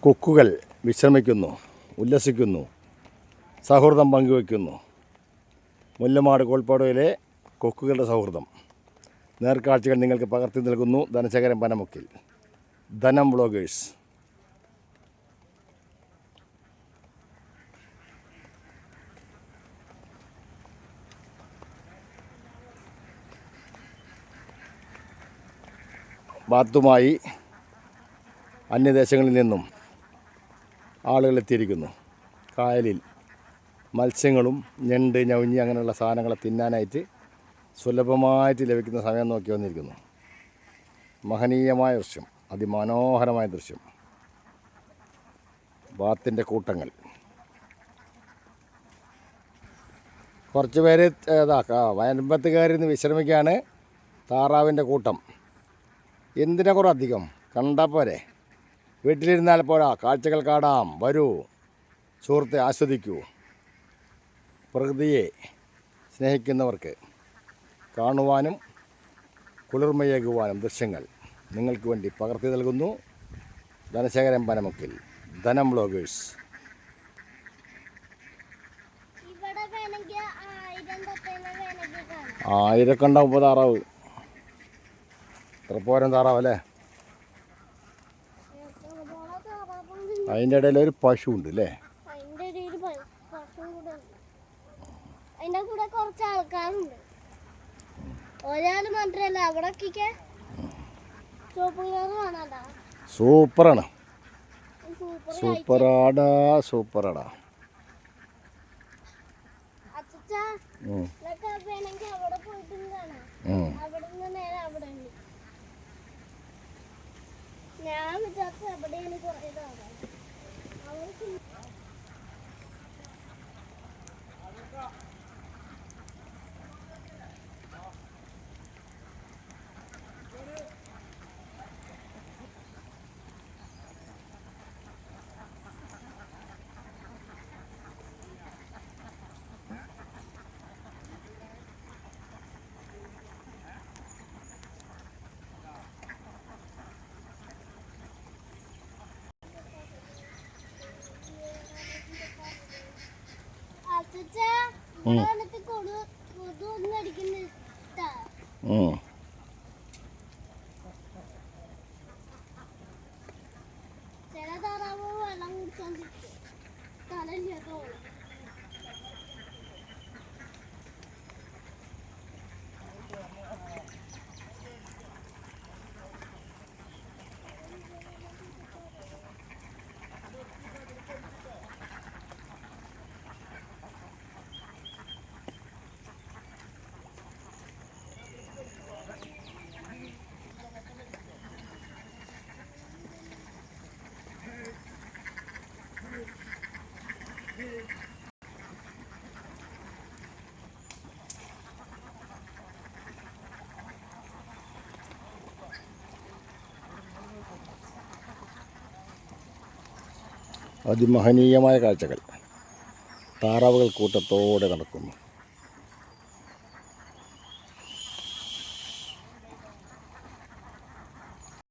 കൊക്കുകൾ വിശ്രമിക്കുന്നു, ഉല്ലസിക്കുന്നു, സൗഹൃദം പങ്കുവയ്ക്കുന്നു. മുല്ലമാട് കോൾപ്പാടയിലെ കൊക്കുകളുടെ സൗഹൃദം നേർക്കാഴ്ചകൾ നിങ്ങൾക്ക് പകർത്തി നൽകുന്നു ധനശേഖരൻ പനമുക്കിൽ. ധനം വ്ളോഗേഴ്സ്. ബാത്തുമായി അന്യദേശങ്ങളിൽ നിന്നും ആളുകൾ എത്തിയിരിക്കുന്നു. കായലിൽ മത്സ്യങ്ങളും ഞണ്ട്, ഞവഞ്ഞി അങ്ങനെയുള്ള സാധനങ്ങളെ തിന്നാനായിട്ട് സുലഭമായിട്ട് ലഭിക്കുന്ന സമയം നോക്കി വന്നിരിക്കുന്നു. മഹനീയമായ ദൃശ്യം, അതിമനോഹരമായ ദൃശ്യം. ബാത്തിൻ്റെ കൂട്ടങ്ങൾ. കുറച്ച് പേര് വയമ്പത്ത് കയറി നിന്ന് വിശ്രമിക്കുകയാണ്. താറാവിൻ്റെ കൂട്ടം. എന്തിനെ കുറേ അധികം കണ്ടാൽ പോരെ, വീട്ടിലിരുന്നാൽ പോരാ, കാഴ്ചകൾ കാണാം. വരൂ സുഹൃത്തെ, ആസ്വദിക്കൂ. പ്രകൃതിയെ സ്നേഹിക്കുന്നവർക്ക് കാണുവാനും കുളിർമയേകുവാനും ദൃശ്യങ്ങൾ നിങ്ങൾക്ക് വേണ്ടി പകർത്തി നൽകുന്നു ധനശേഖരൻ പനമുക്കിൽ. ധനം വ്ളോഗേഴ്സ്. ആയിരൊക്കെ ഉണ്ടാവും ഇപ്പോൾ താറാവ്. എത്രപ്പോരം താറാവ് അല്ലേ. അതിൻ്റെ ഇടയിൽ ഒരു പശു ഉണ്ട് അല്ലേ. അതിന്റെ കൂടെ കുറച്ച് ആൾക്കാരുണ്ട്. ഒരാള് മാത്രല്ല, അവിടെ സൂപ്പറാണ്. സൂപ്പറാടാ, സൂപ്പറാടാ. ഞാൻ വിചാരിച്ച എവിടെയാണ് കുറേ ചില താറാവ് വെള്ളം കുടിച്ചോണ്ടിരിക്കും. തലയില്ലാത്ത പോലെ. അതിമഹനീയമായ കാഴ്ചകൾ. താറാവുകൾ കൂട്ടത്തോടെ നടക്കുന്നു.